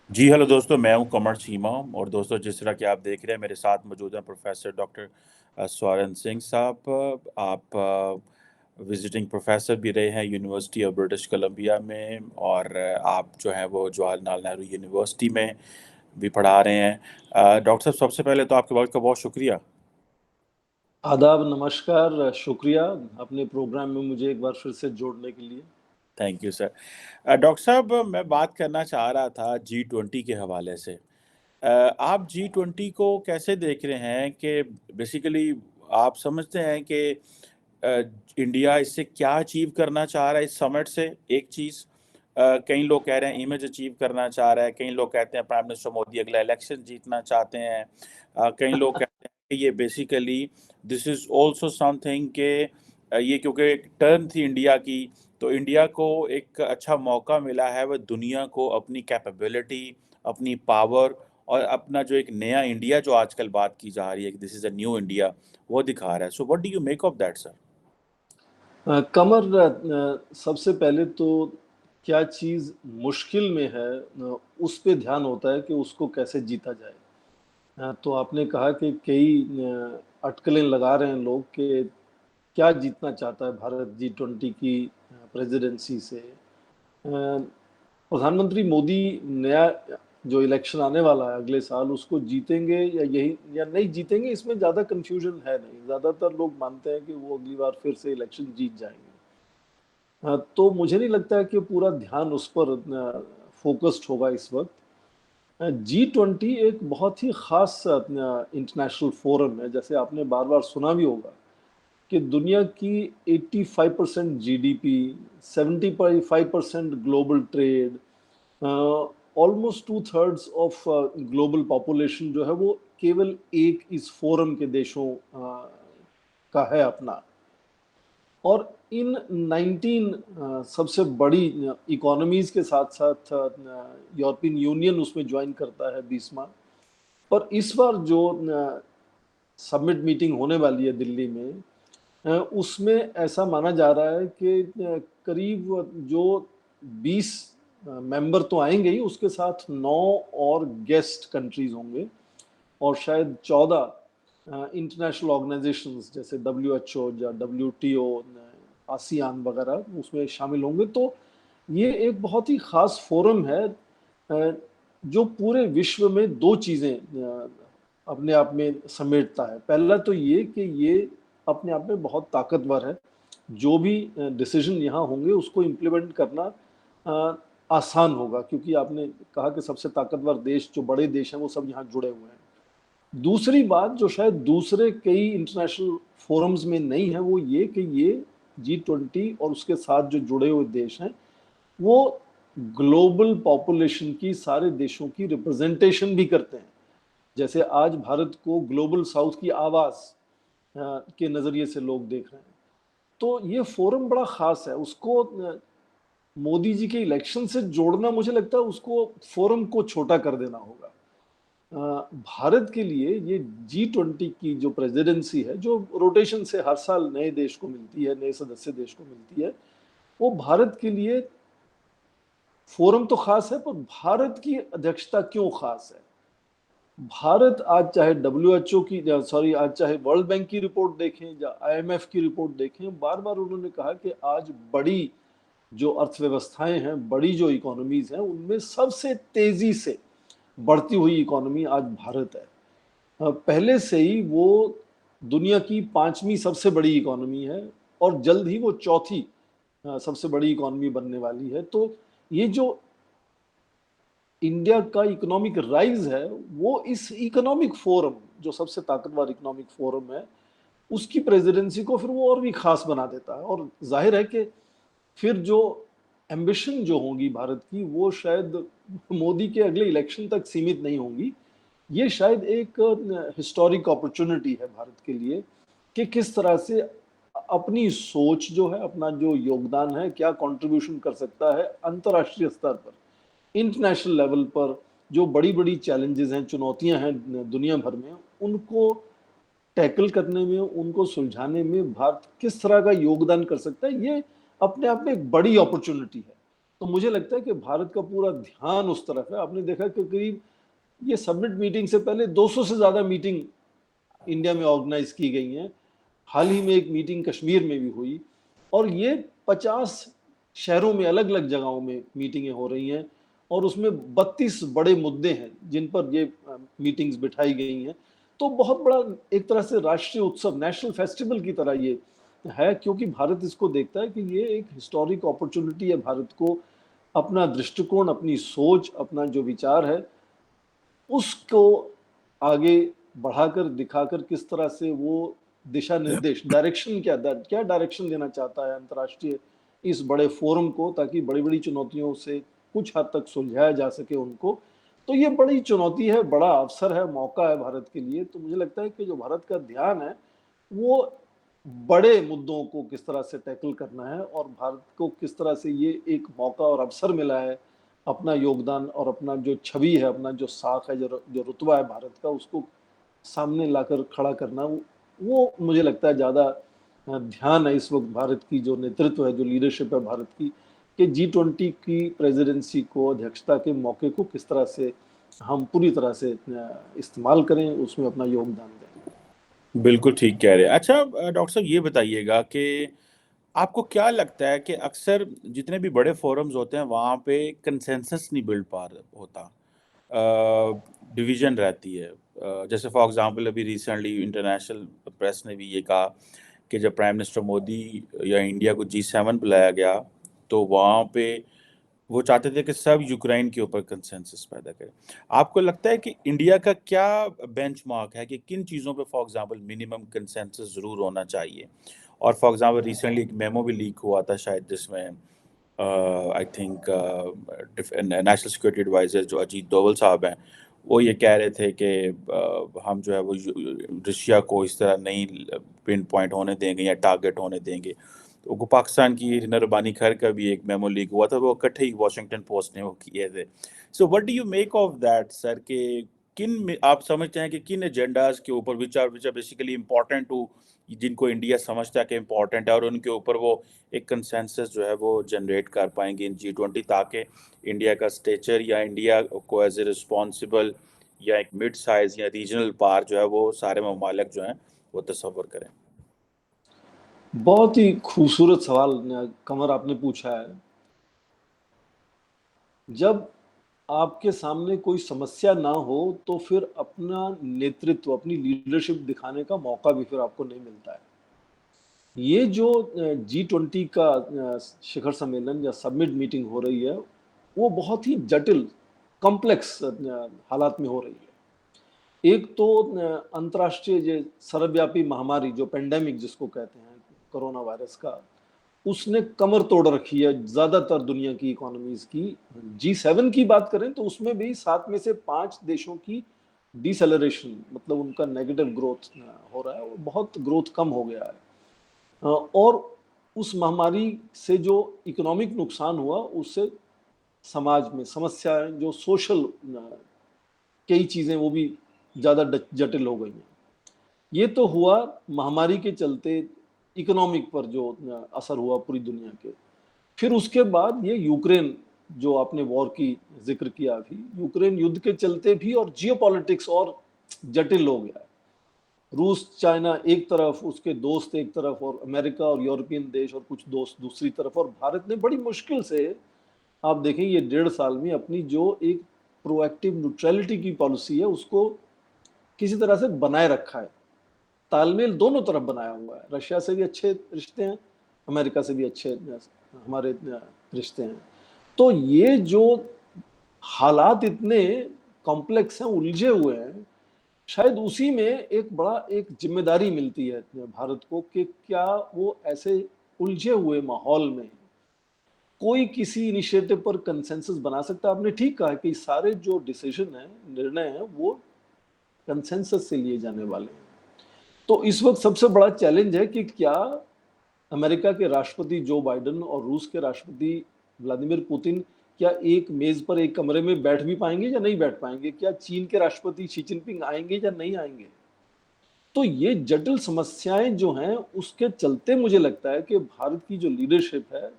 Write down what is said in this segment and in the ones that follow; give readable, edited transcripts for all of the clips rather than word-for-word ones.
जी hello दोस्तों, मैं हूं कमर चीमा। और दोस्तों, जिस तरह कि आप देख रहे हैं, मेरे साथ मौजूद हैं प्रोफेसर डॉक्टर स्वरण सिंह साहब। आप विजिटिंग प्रोफेसर भी रहे हैं यूनिवर्सिटी ऑफ ब्रिटिश कोलंबिया में, और आप जो हैं वो जवाहरलाल नेहरू यूनिवर्सिटी में भी पढ़ा रहे हैं। डॉक्टर साहब, सबसे पहले तो आपके वक्त का बहुत शुक्रिया। आदाब, नमस्कार, शुक्रिया अपने प्रोग्राम में मुझे एक बार फिर से जोड़ने के लिए। Thank you sir. डॉक्टर साहब, मैं बात करना चाह रहा था G20 के हवाले से। आप G20 को कैसे देख रहे हैं कि बेसिकली आप समझते हैं कि अ, इंडिया इससे क्या अचीव करना चाह रहा है इस समिट से? एक चीज़, कई लोग कह रहे हैं इमेज अचीव करना चाह रहा है, कई लोग कहते हैं प्राइम मिनिस्टर मोदी अगला इलेक्शन जीतना चाहते हैं, कई लोग कहते हैं कि ये basically this is also something के ये क्योंकि एक टर्न थी इंडिया की, तो इंडिया को एक अच्छा मौका मिला है वह दुनिया को अपनी कैपेबिलिटी, अपनी पावर और अपना जो एक नया इंडिया जो आजकल बात की जा रही है कि this is a new India, वो दिखा रहा है। So what do you make of that sir? Qamar, सबसे पहले तो क्या चीज़ मुश्किल में है, उस पे ध्यान होता है कि उसको कैसे जीता जाए। तो आपने कहा कि कई अटकलें लगा रहे हैं लोग कि क्या जीतना चाहता है भारत G20 की प्रेसिडेंसी से। प्रधानमंत्री मोदी नया जो इलेक्शन आने वाला है अगले साल, उसको जीतेंगे या यही या नहीं जीतेंगे, इसमें ज़्यादा कंफ्यूजन है नहीं। ज़्यादातर लोग मानते हैं कि वो अगली बार फिर से इलेक्शन जीत जाएंगे। तो मुझे नहीं लगता है कि पूरा ध्यान उस पर फोकस्ड होगा इस वक्त। G20 एक बहुत ही खास इंटरनेशनल फोरम है। जैसे आपने बार बार सुना भी होगा कि दुनिया की 85% GDP, 75% global trade, almost 2/3 of global population जो है वो केवल एक इस फोरम के देशों का है अपना। और इन 19 सबसे बड़ी इकोनॉमीज के साथ साथ यूरोपियन यूनियन उसमें ज्वाइन करता है 20वां। और इस बार जो समिट मीटिंग होने वाली है दिल्ली में, उसमें ऐसा माना जा रहा है कि करीब जो 20 मेंबर तो आएंगे ही, उसके साथ 9 और गेस्ट कंट्रीज होंगे। और शायद 14 इंटरनेशनल ऑर्गेनाइजेशंस जैसे WHO या WTO, आसियान वगैरह उसमें शामिल होंगे। तो ये एक बहुत ही खास फोरम है, जो पूरे विश्व में दो चीज़ें अपने आप में समेटता है। पहला तो ये कि ये अपने आप में बहुत ताकतवर है। जो भी डिसीजन यहाँ होंगे उसको इम्प्लीमेंट करना अ, आसान होगा, क्योंकि आपने कहा कि सबसे ताकतवर देश, जो बड़े देश हैं, वो सब यहाँ जुड़े हुए हैं। दूसरी बात जो शायद दूसरे कई इंटरनेशनल फोरम्स में नहीं है, वो ये कि ये G20 और उसके साथ जो जुड़े हुए देश हैं, वो ग्लोबल पॉपुलेशन की, सारे देशों की रिप्रेजेंटेशन भी करते हैं। जैसे आज भारत को ग्लोबल साउथ की आवाज के नजरिए से लोग देख रहे हैं। तो ये फोरम बड़ा खास है। उसको मोदी जी के इलेक्शन से जोड़ना, मुझे लगता है उसको फोरम को छोटा कर देना होगा। भारत के लिए ये G20 की जो प्रेसिडेंसी है, जो रोटेशन से हर साल नए देश को मिलती है, नए सदस्य देश को मिलती है, वो भारत के लिए फोरम तो खास है, पर भारत की अध्यक्षता क्यों खास है? भारत आज चाहे WHO की, सॉरी, आज चाहे वर्ल्ड बैंक की रिपोर्ट देखें या IMF की रिपोर्ट देखें, बार बार उन्होंने कहा कि आज बड़ी जो अर्थव्यवस्थाएं हैं, बड़ी जो इकोनॉमीज हैं, उनमें सबसे तेजी से बढ़ती हुई इकोनॉमी आज भारत है। पहले से ही वो दुनिया की 5वीं सबसे बड़ी इकोनॉमी है, और जल्द ही वो चौथी सबसे बड़ी इकोनॉमी बनने वाली है। तो ये जो इंडिया का इकोनॉमिक राइज है, वो इस इकोनॉमिक फोरम, जो सबसे ताकतवर इकोनॉमिक फोरम है, उसकी प्रेसिडेंसी को फिर वो और भी खास बना देता है। और जाहिर है कि फिर जो एम्बिशन जो होंगी भारत की, वो शायद मोदी के अगले इलेक्शन तक सीमित नहीं होंगी। ये शायद एक हिस्टोरिक अपॉर्चुनिटी है भारत के लिए कि किस तरह से अपनी सोच जो है, अपना जो योगदान है, क्या कंट्रीब्यूशन कर सकता है अंतर्राष्ट्रीय स्तर पर, इंटरनेशनल लेवल पर। जो बड़ी बड़ी चैलेंजेस हैं, चुनौतियां हैं दुनिया भर में, उनको टैकल करने में, उनको सुलझाने में भारत किस तरह का योगदान कर सकता है, ये अपने आप में एक बड़ी अपॉर्चुनिटी है। तो मुझे लगता है कि भारत का पूरा ध्यान उस तरफ है। आपने देखा कि करीब ये समिट मीटिंग से पहले 200 से ज्यादा मीटिंग इंडिया में ऑर्गेनाइज की गई हैं। हाल ही में एक मीटिंग कश्मीर में भी हुई, और ये 50 शहरों में अलग अलग जगहों में मीटिंगें हो रही हैं, और उसमें 32 बड़े मुद्दे हैं जिन पर ये मीटिंग्स बिठाई गई हैं। तो बहुत बड़ा एक तरह से राष्ट्रीय उत्सव, नेशनल फेस्टिवल की तरह ये है, क्योंकि भारत इसको देखता है कि ये एक हिस्टोरिक अपॉर्चुनिटी है भारत को अपना दृष्टिकोण, अपनी सोच, अपना जो विचार है उसको आगे बढ़ाकर दिखाकर किस तरह से वो दिशा निर्देश, डायरेक्शन क्या डायरेक्शन देना चाहता है अंतर्राष्ट्रीय इस बड़े फोरम को, ताकि बड़ी बड़ी चुनौतियों से कुछ हद तक सुलझाया जा सके उनको। तो ये बड़ी चुनौती है, बड़ा अवसर है, मौका है भारत के लिए। तो मुझे लगता है कि जो भारत का ध्यान है वो बड़े मुद्दों को किस तरह से टैकल करना है, और भारत को किस तरह से ये एक मौका और अवसर मिला है अपना योगदान और अपना जो छवि है, अपना जो साख है, जो रुतबा है भारत का, उसको सामने लाकर खड़ा करना, वो मुझे लगता है ज़्यादा ध्यान है इस वक्त भारत की जो नेतृत्व है, जो लीडरशिप है भारत की, कि G20 की प्रेसिडेंसी को, अध्यक्षता के मौके को किस तरह से हम पूरी तरह से इस्तेमाल करें, उसमें अपना योगदान दें। बिल्कुल ठीक कह रहे हैं। अच्छा डॉक्टर साहब ये बताइएगा कि आपको क्या लगता है कि अक्सर जितने भी बड़े फोरम्स होते हैं वहाँ पे कंसेंसस नहीं बिल्ड पा होता, डिवीजन रहती है। जैसे फॉर एग्जांपल अभी रिसेंटली इंटरनेशनल प्रेस ने भी ये कहा कि जब प्राइम मिनिस्टर मोदी या इंडिया को G7 बुलाया गया तो वहाँ पे वो चाहते थे कि सब यूक्रेन के ऊपर कंसेंसस पैदा करें। आपको लगता है कि इंडिया का क्या बेंचमार्क है कि किन चीज़ों पे फॉर एग्जांपल मिनिमम कंसेंसस ज़रूर होना चाहिए? और फॉर एग्जांपल रिसेंटली एक मेमो भी लीक हुआ था शायद, जिसमें I think national security advisor जो अजीत डोवल साहब हैं, वो ये कह रहे थे कि हम जो है वो रशिया को इस तरह नहीं पिन पॉइंट होने देंगे या टारगेट होने देंगे। तो पाकिस्तान की नरबानी खैर का भी एक मेमो लीक हुआ था, वो इकट्ठे ही वॉशिंगटन पोस्ट ने वो किए थे। So what do you make of that sir, कि आप समझते हैं कि किन एजेंडाज के ऊपर which are basically important to, जिनको इंडिया समझता है कि इम्पोर्टेंट है, और उनके ऊपर वो एक कंसेंसस जो है वो जनरेट कर पाएंगे इन G20, ताकि इंडिया का स्टेचर या इंडिया को एज ए रिस्पॉन्सिबल या एक मिड साइज या रीजनल पार जो है वो सारे ममालिक जो हैं वो तस्वर करें। बहुत ही खूबसूरत सवाल कमर आपने पूछा है। जब आपके सामने कोई समस्या ना हो तो फिर अपना नेतृत्व, अपनी लीडरशिप दिखाने का मौका भी फिर आपको नहीं मिलता है। ये जो G20 का शिखर सम्मेलन या सबमिट मीटिंग हो रही है, वो बहुत ही जटिल, कॉम्प्लेक्स हालात में हो रही है। एक तो अंतर्राष्ट्रीय सर्वव्यापी महामारी, जो पेंडेमिक जिसको कहते हैं, कोरोना वायरस का, उसने कमर तोड़ रखी है ज्यादातर दुनिया की इकोनॉमीज की। G7 की बात करें तो उसमें भी 7 में से 5 देशों की डिसेलरेशन, मतलब उनका नेगेटिव ग्रोथ हो रहा है, बहुत ग्रोथ कम हो गया है। और उस महामारी से जो इकोनॉमिक नुकसान हुआ, उससे समाज में समस्याएं, जो सोशल कई चीजें, वो भी ज्यादा जटिल हो गई हैं। ये तो हुआ महामारी के चलते इकोनॉमिक पर जो असर हुआ पूरी दुनिया के। फिर उसके बाद ये यूक्रेन, जो आपने वॉर की जिक्र किया अभी, यूक्रेन युद्ध के चलते भी और जियोपॉलिटिक्स और जटिल हो गया है। रूस चाइना एक तरफ, उसके दोस्त एक तरफ, और अमेरिका और यूरोपियन देश और कुछ दोस्त दूसरी तरफ, और भारत ने बड़ी मुश्किल से, आप देखें ये 1.5 साल में, अपनी जो एक प्रोएक्टिव न्यूट्रलिटी की पॉलिसी है उसको किसी तरह से बनाए रखा है। तालमेल दोनों तरफ बनाया हुआ है, रशिया से भी अच्छे रिश्ते हैं, अमेरिका से भी अच्छे हमारे रिश्ते हैं। तो ये जो हालात इतने कॉम्प्लेक्स हैं, उलझे हुए हैं, शायद उसी में एक जिम्मेदारी मिलती है भारत को कि क्या वो ऐसे उलझे हुए माहौल में कोई किसी इनिशिएटिव पर कंसेंसस बना सकता है। आपने ठीक कहा कि सारे जो डिसीजन है, निर्णय है, वो कंसेंसस से लिए जाने वाले हैं। तो इस वक्त सबसे बड़ा चैलेंज है कि क्या अमेरिका के राष्ट्रपति जो बाइडेन और रूस के राष्ट्रपति व्लादिमीर पुतिन क्या एक मेज पर, एक कमरे में बैठ भी पाएंगे या नहीं बैठ पाएंगे? क्या चीन के राष्ट्रपति शी जिनपिंग आएंगे या नहीं आएंगे? तो ये जटिल समस्याएं जो हैं, उसके चलते मुझे लगता है कि भारत की जो लीडरशिप है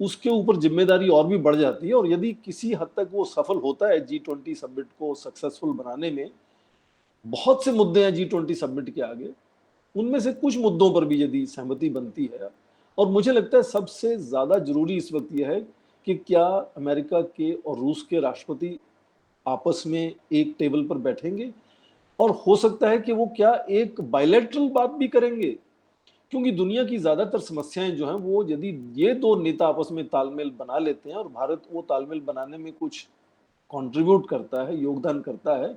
उसके ऊपर जिम्मेदारी और भी बढ़ जाती है। और यदि किसी हद तक वो सफल होता है G20 समिट को सक्सेसफुल बनाने में, बहुत से मुद्दे हैं G20 समिट के आगे, उनमें से कुछ मुद्दों पर भी यदि सहमति बनती है, और मुझे लगता है सबसे ज्यादा जरूरी इस वक्त यह है कि क्या अमेरिका के और रूस के राष्ट्रपति आपस में एक टेबल पर बैठेंगे, और हो सकता है कि वो क्या एक बायलैटरल बात भी करेंगे। क्योंकि दुनिया की ज्यादातर समस्याएं जो हैं, वो यदि ये दो नेता आपस में तालमेल बना लेते हैं और भारत वो तालमेल बनाने में कुछ कंट्रीब्यूट करता है, योगदान करता है,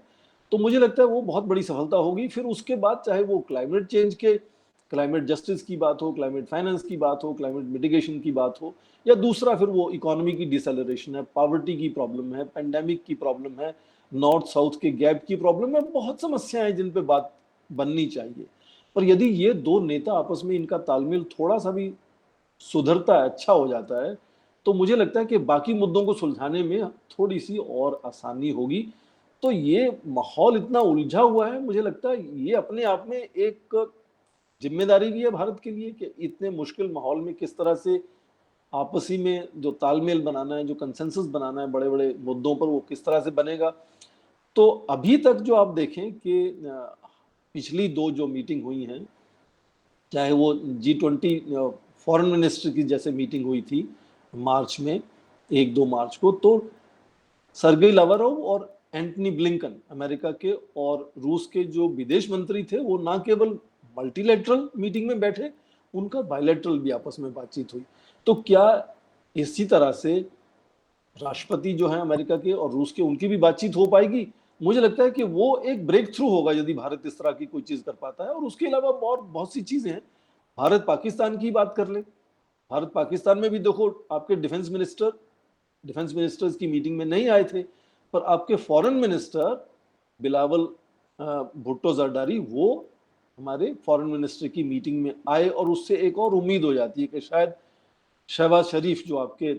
तो मुझे लगता है वो बहुत बड़ी सफलता होगी। फिर उसके बाद चाहे वो क्लाइमेट चेंज के, क्लाइमेट जस्टिस की बात हो, क्लाइमेट फाइनेंस की बात हो, क्लाइमेट मिटिगेशन की बात हो, या दूसरा फिर वो इकोनॉमी की डिसेलरेशन है, पॉवर्टी की प्रॉब्लम है, पेंडेमिक की प्रॉब्लम है, नॉर्थ साउथ के गैप की प्रॉब्लम है, बहुत समस्याएं हैं जिन पे बात बननी चाहिए। पर यदि ये दो नेता आपस में इनका तालमेल थोड़ा सा भी सुधरता है, अच्छा हो जाता है, तो मुझे लगता है कि बाकी मुद्दों को सुलझाने में थोड़ी सी और आसानी होगी। तो ये माहौल इतना उलझा हुआ है, मुझे लगता है ये अपने आप में एक जिम्मेदारी भी है भारत के लिए कि इतने मुश्किल माहौल में किस तरह से आपसी में जो तालमेल बनाना है, जो कंसेंसस बनाना है बड़े बड़े मुद्दों पर, वो किस तरह से बनेगा। तो अभी तक जो आप देखें कि पिछली दो जो मीटिंग हुई हैं, चाहे वो G20 फॉरेन मिनिस्टर की जैसे मीटिंग हुई थी मार्च में, 1-2 मार्च को, तो सरगेई लावरोव और एंटनी ब्लिंकन अमेरिका के और रूस के जो विदेश मंत्री थे, वो ना केवल मल्टीलेटरल मीटिंग में बैठे, उनका बायलेटरल भी आपस में बातचीत हुई। तो क्या इसी तरह से राष्ट्रपति जो है अमेरिका के और रूस के, उनकी भी बातचीत हो पाएगी? मुझे लगता है कि वो एक ब्रेक थ्रू होगा यदि भारत इस तरह की कोई चीज कर पाता है। और उसके अलावा और बहुत सी चीजें हैं। भारत पाकिस्तान की बात कर ले, भारत पाकिस्तान में भी देखो, आपके डिफेंस मिनिस्टर्स की मीटिंग में नहीं आए थे, पर आपके फॉरेन मिनिस्टर बिलावल भुट्टो जरदारी, वो हमारे फॉरेन मिनिस्टर की मीटिंग में आए, और उससे एक और उम्मीद हो जाती है कि शायद शहबाज शरीफ जो आपके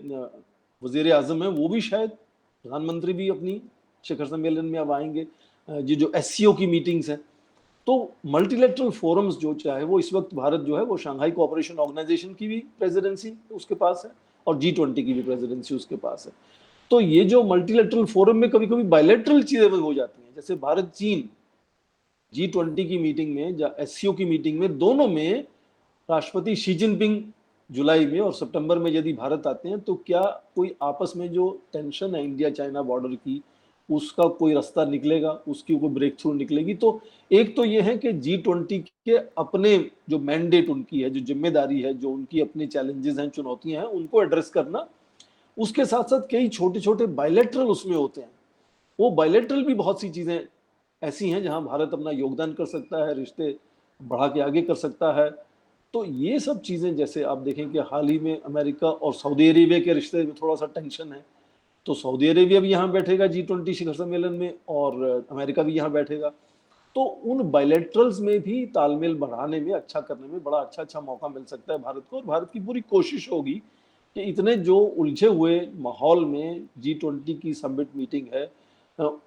वजीर आजम है, वो भी शायद, प्रधानमंत्री भी अपनी शिखर सम्मेलन में अब आएंगे। ये जो SCO की मीटिंग्स हैं, तो मल्टीलेटरल फोरम्स जो, चाहे वो इस वक्त भारत जो है वो शंघाई कोऑपरेशन ऑर्गेनाइजेशन की भी प्रेसिडेंसी उसके पास है, और G20 की भी प्रेसिडेंसी उसके पास है। तो ये जो मल्टीलेटरल फोरम में कभी कभी बायलेटरल चीजें हो जाती हैं, जैसे भारत चीन G20 की मीटिंग में या SCO की मीटिंग में, दोनों में राष्ट्रपति शी जिनपिंग जुलाई में और सितंबर में यदि भारत आते हैं, तो क्या कोई आपस में जो टेंशन है इंडिया चाइना बॉर्डर की, उसका कोई रास्ता निकलेगा, उसकी कोई ब्रेक थ्रू निकलेगी? तो एक तो ये है कि G20 के अपने जो मैंडेट उनकी है, जो जिम्मेदारी है, जो उनकी अपनी चैलेंजेस हैं, चुनौतियां हैं, उनको एड्रेस करना। उसके साथ साथ कई छोटे छोटे बायलेटरल उसमें होते हैं। वो बायलेटरल भी बहुत सी चीजें ऐसी हैं जहां भारत अपना योगदान कर सकता है, रिश्ते बढ़ा के आगे कर सकता है। तो ये सब चीजें, जैसे आप देखें कि हाल ही में अमेरिका और सऊदी अरेबिया के रिश्ते में थोड़ा सा टेंशन है, तो सऊदी अरेबिया भी यहाँ बैठेगा G20 शिखर सम्मेलन में, और अमेरिका भी यहाँ बैठेगा। तो उन बायलेटरल्स में भी तालमेल बढ़ाने में, अच्छा करने में बड़ा अच्छा अच्छा मौका मिल सकता है भारत को। और भारत की पूरी कोशिश होगी कि इतने जो उलझे हुए माहौल में G20 की समिट मीटिंग है,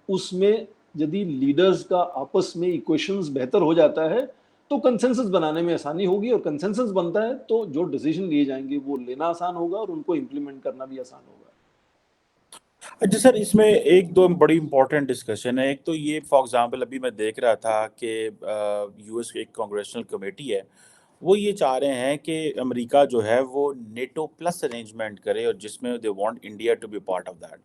उसमें यदि लीडर्स का आपस में इक्वेशंस बेहतर हो जाता है, तो कंसेंसस बनाने में आसानी होगी, और कंसेंसस बनता है तो जो डिसीजन लिए जाएंगे वो लेना आसान होगा, और उनको इम्प्लीमेंट करना भी आसान होगा। अच्छा सर, इसमें एक दो बड़ी इंपॉर्टेंट डिस्कशन है। एक तो ये, फॉर एग्जांपल, अभी मैं देख रहा था कि US एक कांग्रेशनल कमेटी है, वो ये चाह रहे हैं कि अमेरिका जो है वो नेटो प्लस अरेंजमेंट करे, और जिसमें they want India to be part of that.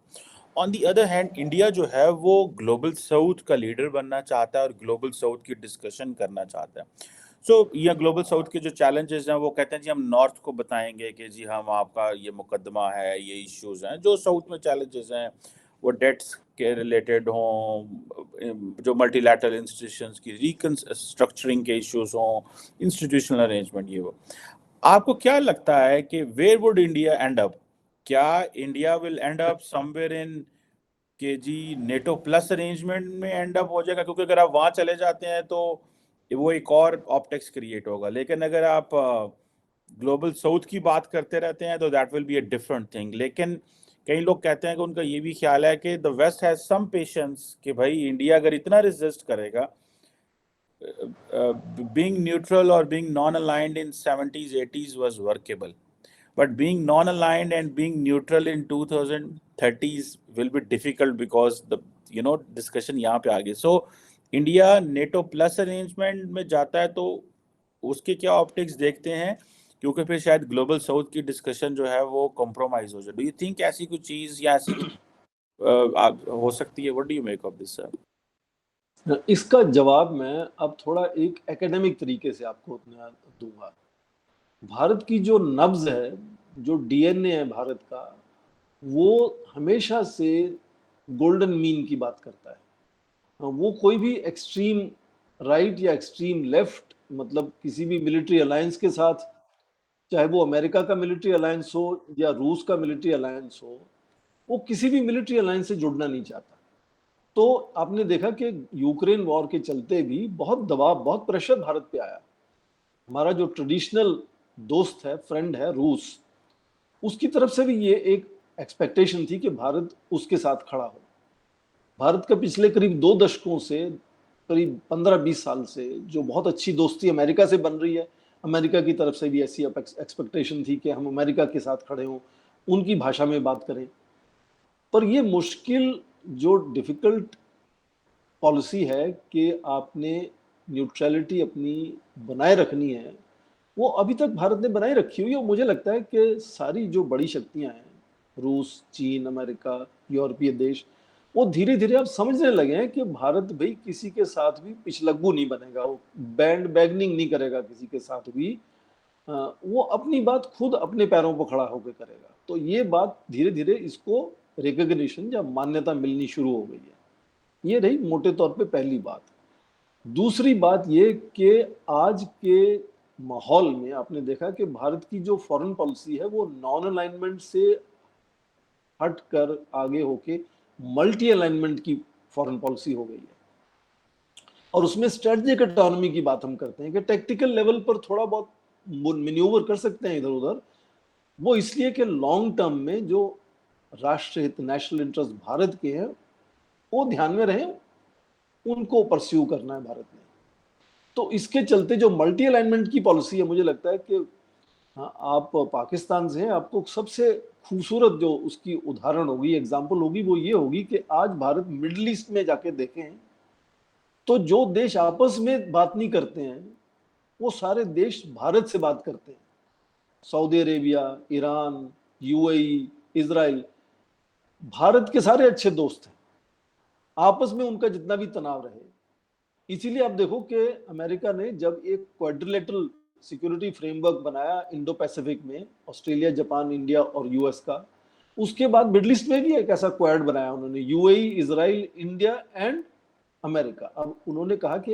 On the other hand, India जो है वो ग्लोबल साउथ का लीडर बनना चाहता है और ग्लोबल साउथ की डिस्कशन करना चाहता है। ये ग्लोबल साउथ के जो चैलेंजेस हैं, वो कहते हैं जी हम नॉर्थ को बताएंगे कि जी हम आपका ये मुकदमा है, ये इश्यूज हैं जो साउथ में चैलेंजेस हैं, वो डेट्स के रिलेटेड हों, जो मल्टीलैटरल इंस्टीट्यूशंस की रिकंस्ट्रक्चरिंग के इश्यूज हों, इंस्टीट्यूशनल अरेंजमेंट, ये वो। आपको क्या लगता है कि where would India end up? क्या India will end up somewhere in कि जी नेटो प्लस अरेंजमेंट में एंड अप हो जाएगा? क्योंकि अगर आप वहां चले जाते हैं तो वो एक और ऑप्टिक्स क्रिएट होगा, लेकिन अगर आप ग्लोबल साउथ की बात करते रहते हैं तो that will be a different thing. लेकिन कई लोग कहते हैं कि उनका ये भी ख्याल है कि the west has some patience, कि भाई इंडिया अगर इतना रेजिस्ट करेगा, being neutral or being non-aligned in 70s 80s was workable, but being non-aligned and being neutral in 2030s will be difficult because the discussion यहाँ पे आ गई. So India NATO plus arrangement में जाता है तो उसके क्या ऑप्टिक्स देखते हैं, क्योंकि फिर शायद ग्लोबल साउथ की डिस्कशन जो है वो कॉम्प्रोमाइज हो जाए. डू यू थिंक ऐसी कुछ चीज या ऐसी कुछ हो सकती है? What do you make of this sir? इसका जवाब मैं अब थोड़ा एक एकेडमिक तरीके से आपको दूंगा. भारत की जो नब्ज है, जो डीएनए है भारत का, वो हमेशा से गोल्डन मीन की बात करता है. वो कोई भी एक्सट्रीम राइट या एक्सट्रीम लेफ्ट, मतलब किसी भी मिलिट्री अलायंस के साथ, चाहे वो अमेरिका का मिलिट्री अलायंस हो या रूस का मिलिट्री अलायंस हो, वो किसी भी मिलिट्री अलायंस से जुड़ना नहीं चाहता. तो आपने देखा कि यूक्रेन वॉर के चलते भी बहुत दबाव, बहुत प्रेशर भारत पे आया. हमारा जो ट्रेडिशनल दोस्त है, फ्रेंड है रूस, उसकी तरफ से भी ये एक एक्सपेक्टेशन थी कि भारत उसके साथ खड़ा हो. भारत का पिछले करीब 2 दशकों से, करीब 15-20 साल से जो बहुत अच्छी दोस्ती अमेरिका से बन रही है, अमेरिका की तरफ से भी ऐसी एक्सपेक्टेशन थी कि हम अमेरिका के साथ खड़े हों, उनकी भाषा में बात करें. पर ये मुश्किल, जो डिफिकल्ट पॉलिसी है कि आपने न्यूट्रलिटी अपनी बनाए रखनी है, वो अभी तक भारत ने बनाए रखी हुई है. मुझे लगता है कि सारी जो बड़ी शक्तियां हैं, रूस, चीन, अमेरिका, यूरोपीय देश, वो धीरे धीरे अब समझने लगे हैं कि भारत भाई किसी के साथ भी पिछलग्गू नहीं बनेगा, वो बैंड बैगनिंग नहीं करेगा किसी के साथ भी. वो अपनी बात खुद अपने पैरों पर खड़ा होकर करेगा. तो ये बात धीरे धीरे इसको रिकॉग्निशन या मान्यता मिलनी शुरू हो गई है. ये रही मोटे तौर पे पहली बात. दूसरी बात ये कि आज के माहौल में आपने देखा कि भारत की जो फॉरेन पॉलिसी है वो नॉन अलाइनमेंट से हट कर आगे होके मल्टी अलाइनमेंट की फॉरेन पॉलिसी हो गई है. और उसमें स्ट्रेटेजिक ऑटोनॉमी की बात हम करते हैं कि टैक्टिकल लेवल पर थोड़ा बहुत मैन्यूवर कर सकते हैं इधर उधर. वो इसलिए कि लॉन्ग टर्म में जो राष्ट्र हित, नेशनल इंटरेस्ट भारत के हैं, वो ध्यान में रहे, उनको परस्यू करना है भारत ने. तो इसके चलते जो मल्टी अलाइनमेंट की पॉलिसी है, मुझे लगता है कि हाँ, आप पाकिस्तान से हैं, आपको सबसे खूबसूरत जो उसकी उदाहरण होगी, एग्जाम्पल होगी, वो ये होगी कि आज भारत मिडिल ईस्ट में जाके देखें तो जो देश आपस में बात नहीं करते हैं, वो सारे देश भारत से बात करते हैं. Saudi Arabia, Iran, UAE, Israel, Bharat के सारे अच्छे दोस्त हैं. आपस में उनका जितना भी तनाव रहे, इसीलिए आप देखो कि अमेरिका ने जब एक क्वाड्रिलेटरल सिक्योरिटी फ्रेमवर्क बनाया इंडो पैसिफिक में, ऑस्ट्रेलिया, जापान, इंडिया और यूएस का, उसके बाद मिडिल ईस्ट में भी एक ऐसा क्वाड बनाया उन्होंने, UAE, Israel, India and America. अब उन्होंने कहा कि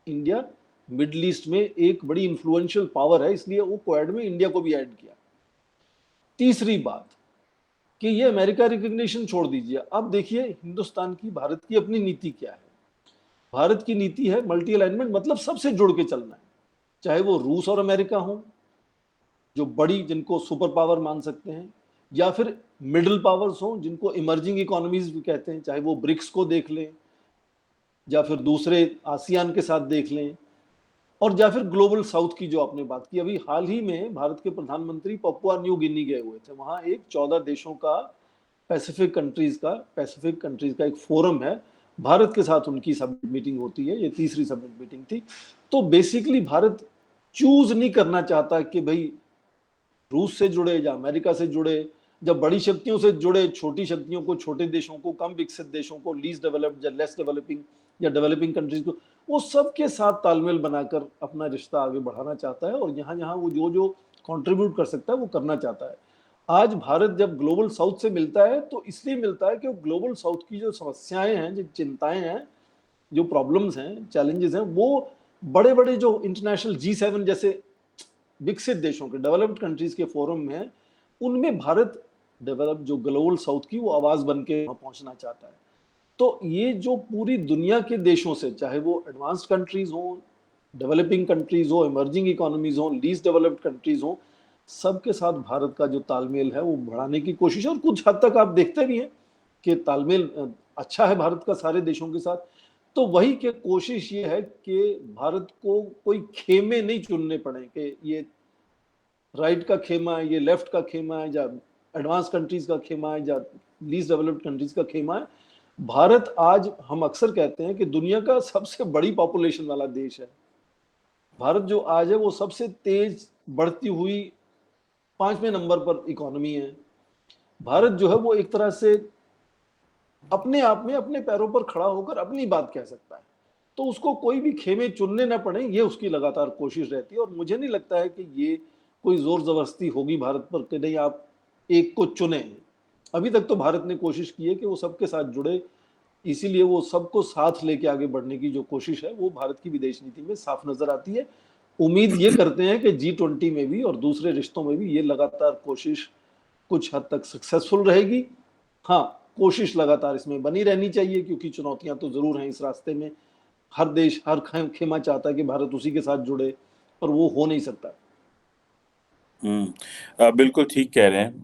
इंडिया मिडिल ईस्ट में एक बड़ी इंफ्लुएंशियल पावर है, इसलिए वो क्वाड में इंडिया को भी ऐड किया. तीसरी बात कि ये अमेरिका रिकॉग्निशन छोड़ दीजिए, अब देखिए हिंदुस्तान की, भारत की अपनी नीति क्या है. भारत की नीति है मल्टी अलाइनमेंट, मतलब सबसे जुड़ के चलना है, चाहे वो रूस और अमेरिका हो, जो बड़ी, जिनको सुपर पावर मान सकते हैं, या फिर मिडिल पावर्स हो, जिनको इमर्जिंग इकोनॉमीज भी कहते हैं, चाहे वो ब्रिक्स को देख लें, या फिर दूसरे आसियान के साथ देख लें, और या फिर ग्लोबल साउथ की जो आपने बात की. अभी हाल ही में भारत के प्रधानमंत्री पपुआ न्यू गिनी गए हुए थे. वहां एक 14 देशों का, पैसिफिक कंट्रीज का एक फोरम है. भारत के साथ उनकी सबमिट मीटिंग होती है, ये तीसरी सबमिट मीटिंग थी. तो बेसिकली भारत चूज नहीं करना चाहता कि भाई रूस से जुड़े या अमेरिका से जुड़े. जब बड़ी शक्तियों से जुड़े, छोटी शक्तियों को, छोटे देशों को, कम विकसित देशों को, लीस्ट डेवलप्ड या लेस डेवलपिंग या डेवलपिंग कंट्रीज को, वो सबके साथ तालमेल बनाकर अपना रिश्ता आगे बढ़ाना चाहता है. और यहाँ यहाँ वो जो जो कंट्रीब्यूट कर सकता है वो करना चाहता है. आज भारत जब ग्लोबल साउथ से मिलता है तो इसलिए मिलता है कि ग्लोबल साउथ की जो समस्याएं हैं, जो चिंताएं हैं, जो प्रॉब्लम्स हैं, चैलेंजेस हैं, वो बड़े बड़े जो इंटरनेशनल G7 जैसे विकसित देशों के, डेवलप्ड कंट्रीज के फोरम में, उनमें भारत डेवलप, जो ग्लोबल साउथ की, वो आवाज बन के पहुंचना चाहता है. तो ये जो पूरी दुनिया के देशों से, चाहे वो एडवांस्ड कंट्रीज हो, डेवलपिंग कंट्रीज हो, इमर्जिंग इकोनॉमीज हो, लीस्ट डेवलप्ड कंट्रीज हो, सबके साथ भारत का जो तालमेल है वो बढ़ाने की कोशिश है. और कुछ हद तक आप देखते भी हैं कि तालमेल अच्छा है भारत का सारे देशों के साथ. तो वही कि कोशिश ये है कि भारत को कोई खेमे नहीं चुनने पड़े कि ये राइट का खेमा है, ये लेफ्ट का खेमा है, या एडवांस कंट्रीज का खेमा है, या लीस्ट डेवलप्ड कंट्रीज का खेमा है। भारत आज, हम अक्सर कहते हैं कि दुनिया का सबसे बड़ी पॉपुलेशन वाला देश है। भारत जो आज है वो सबसे तेज बढ़ती हुई 5वें नंबर पर इकोनॉमी है। भारत जो है वो एक तरह से अपने आप में अपने पैरों पर खड़ा होकर अपनी बात कह सकता है, तो उसको कोई भी खेमे चुनने ना पड़े, ये उसकी लगातार कोशिश रहती है। और मुझे नहीं लगता है कि ये कोई जोर जबरदस्ती होगी भारत पर कि नहीं आप एक को चुने। अभी तक तो भारत ने कोशिश की है कि वो सबके साथ जुड़े, इसीलिए वो सबको साथ लेके आगे बढ़ने की जो कोशिश है वो भारत की विदेश नीति में साफ नजर आती है। उम्मीद ये करते हैं कि G20 में भी और दूसरे रिश्तों में भी ये लगातार कोशिश कुछ हद तक सक्सेसफुल रहेगी। हाँ, कोशिश लगातार इसमें बनी रहनी चाहिए, क्योंकि चुनौतियां तो जरूर हैं इस रास्ते में। हर देश, हर खेमा चाहता है कि भारत उसी के साथ जुड़े, पर वो हो नहीं सकता। बिल्कुल ठीक कह रहे हैं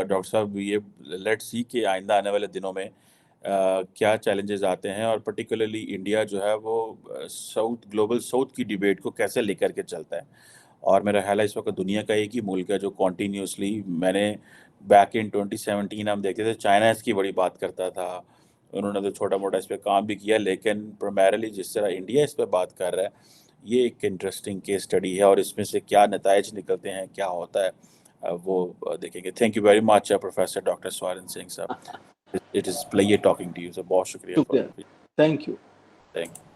डॉक्टर साहब। ये लेट्स सी कि आइंदा आने वाले दिनों में क्या चैलेंजेस आते हैं, और पर्टिकुलरली इंडिया जो है वो साउथ, ग्लोबल साउथ की डिबेट को कैसे लेकर के चलता है। और मेरा ख्याल है इस वक्त दुनिया का एक ही मुल्क है जो कॉन्टीन्यूसली, मैंने बैक इन 2017 हम देखते थे चाइना इसकी बड़ी बात करता था, उन्होंने तो छोटा मोटा इस पर काम भी किया, लेकिन प्राइमरीली जिस तरह इंडिया इस पर बात कर रहा है, ये एक इंटरेस्टिंग केस स्टडी है, और इसमें से क्या नताइज निकलते हैं, क्या होता है, वो देखेंगे। Thank you very much professor doctor Swaran Singh sahab. It is pleasure talking to you, sir बहुत शुक्रिया शुक्रिया, for. Thank you. Thank you.